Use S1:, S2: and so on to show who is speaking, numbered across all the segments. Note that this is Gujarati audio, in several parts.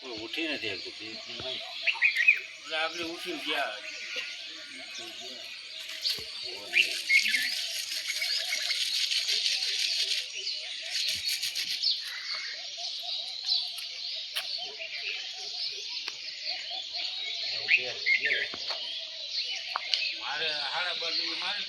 S1: ઉઠી નથી આપણે ઉઠી ગયા મારે હાડા બાજુ મારે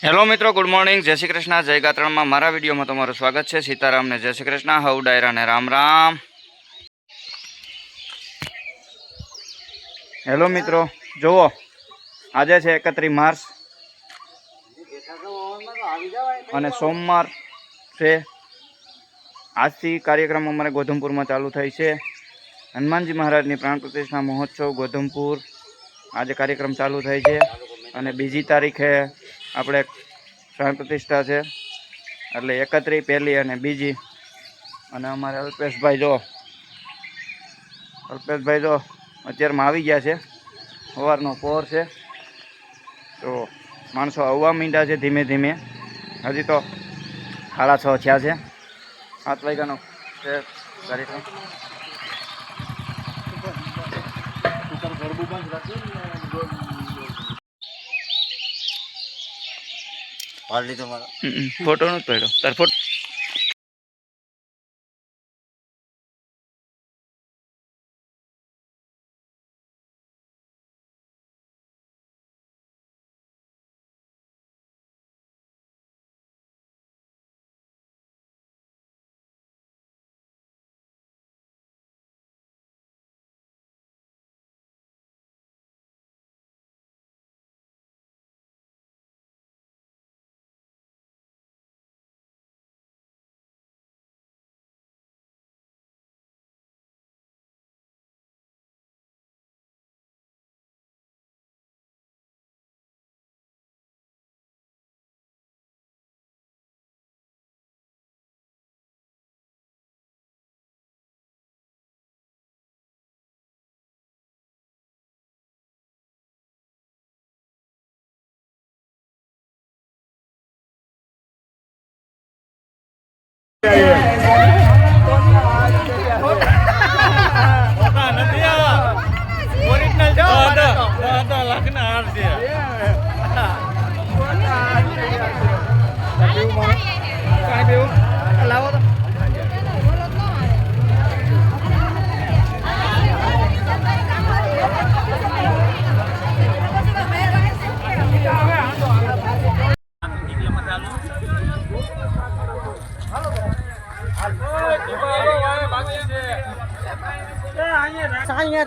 S2: હેલો મિત્રો, ગુડ મોર્નિંગ, જય શ્રી કૃષ્ણ, જય ગાત્રણમાં મારા વિડીયોમાં તમારું સ્વાગત છે. સીતારામને જય શ્રી કૃષ્ણ, હવ ડાયરાને રામ રામ. હેલો મિત્રો, જુઓ આજે છે 31 માર્ચ અને સોમવાર છે. આજથી કાર્યક્રમ અમારે ગોધમપુરમાં ચાલુ થાય છે. હનુમાનજી મહારાજની પ્રાણ પ્રતિષ્ઠા મહોત્સવ ગોધમપુર આજે કાર્યક્રમ ચાલુ થાય છે અને બીજી તારીખે આપણે પ્રાણ પ્રતિષ્ઠા છે, એટલે 31 પહેલી અને બીજી. અને અમારે અલ્પેશભાઈ જો અત્યારમાં આવી ગયા છે. સવારનો પહોર છે તો માણસો આવવા માંડ્યા છે ધીમે ધીમે. હજી તો 6:30 થયા છે. 7 વાગ્યાનો છે કાર્યક્રમ. ફોટો નથી પડ્યો તાર ફોટો.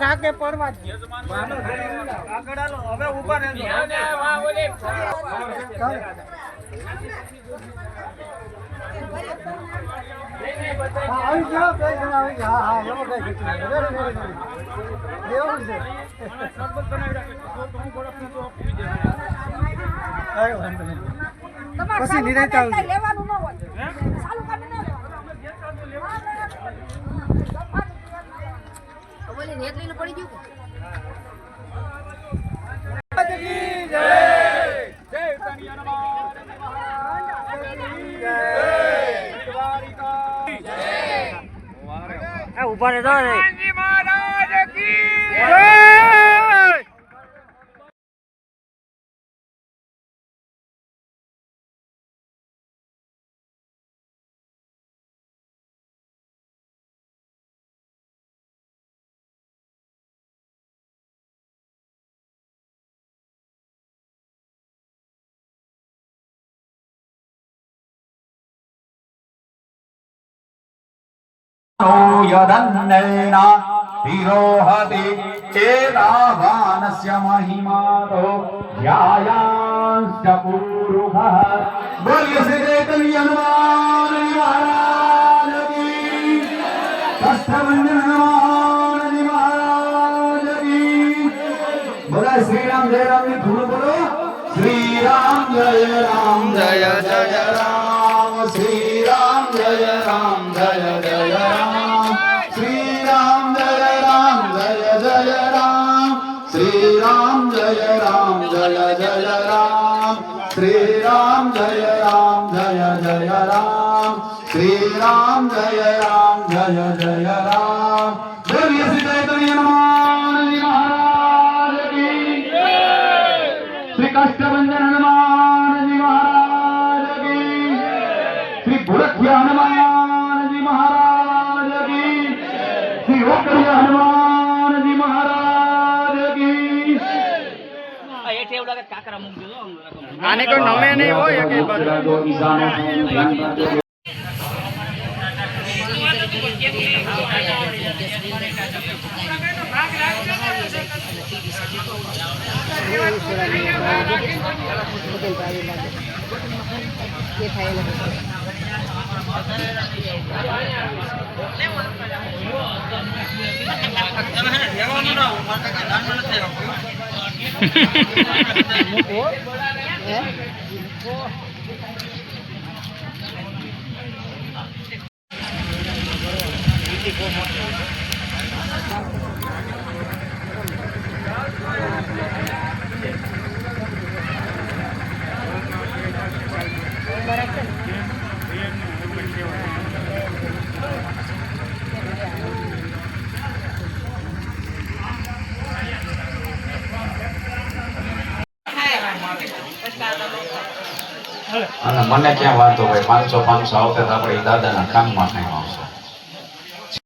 S3: રાકે પડવા હવે ઉભા રહેજો. પછી નિરાંત લેવાનું ન હોય. નેતલીને પડી ગયું ઉભા રહેજો.
S4: यदन्नेना विरोहति चेदावानस्य महिमातो ध्यायांश्च पुरुषः. बोलिए श्री चैतन्य हनुमान महाराज की, कष्टभंजन हनुमान महाराज की. बोला श्री राम जय राम की धूल बोलो. जय राम जय जय राम श्री राम जय राम जय जय राम श्री राम जय राम जय जय राम श्री राम जय राम जय जय राम श्री राम जय राम जय जय राम श्री राम जय राम जय जय राम बोलिए श्री चैतन्य हनुमान जी महाराज की श्री कष्टभंजन हनुमान जी महाराज की श्री गोरखिया हनुमान जी महाराज की श्री ओकरिया हनुमान जी महाराज की
S2: આને કોઈ નમે નહીં હોય કે
S5: અને મને ક્યાં વાંધો હોય 500 આવતે તો આપણે દાદાના કામમાં કાંઈ આવશે.